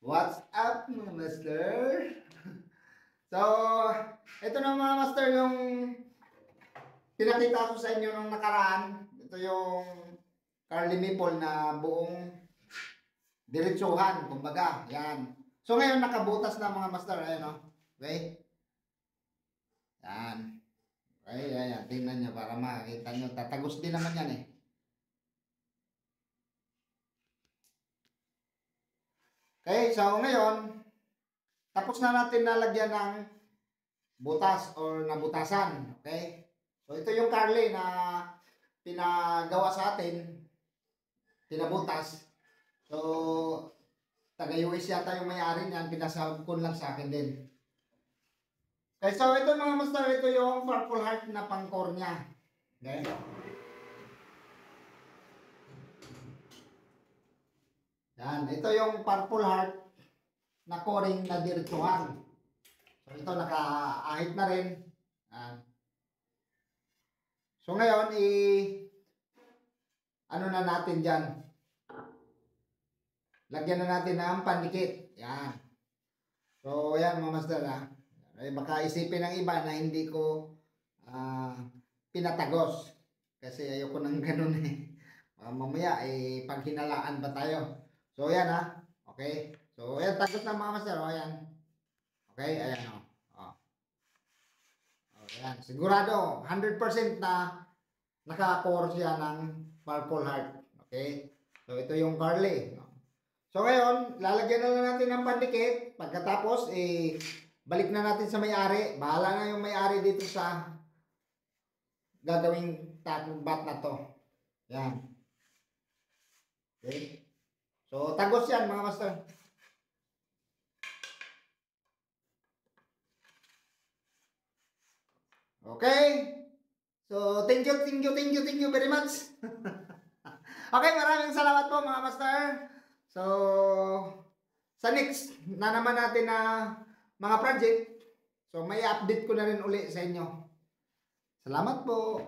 What's up mga master? So, ito na mga master yung pinakita ko sa inyo nung nakaraan. Ito yung Carly Maple na buong diretsuhan, kumbaga. Yan. So ngayon nakabutas na mga master. Ayan o. Okay? Yan. Okay, ayan. Tingnan nyo para makita nyo. Tatagos din naman yan eh. Okay, so ngayon, tapos na natin nalagyan ng butas or nabutasan. Okay? So ito yung Carly na pinagawa sa atin, pinabutas. So, taga-US yata yung may-ari niyan, pinasabkon lang sa akin din. Okay, so ito mga master, ito yung Purple Heart na pang-core niya. Okay? Yan, ito yung Purple Heart na coring na diretsuhan. So ito naka-ahit na rin. Yan. So ngayon, ano na natin dyan? Lagyan na natin ng pandikit. Yan. So yan mga master ha. Ay, baka isipin ng iba na hindi ko pinatagos. Kasi ayoko nang ganun eh. Mamaya pag hinalaan ba tayo? So yan ha. Okay. So yan, tagos na mga master. O yan. Okay, ayan o. Ayan. Sigurado, 100% na naka-core siya ng Purple Heart. Okay. So ito yung Carly. So ngayon, lalagyan na lang natin ng pandikit. Pagkatapos, balik na natin sa may-ari. Bahala na yung may-ari dito sa gagawing bat na to. Yan. Okay. So, tagos yan mga master. Okay. So, thank you very much. Okay, maraming salamat po mga master. So, sa next na naman natin na mga project, so may update ko na rin uli sa inyo. Salamat po.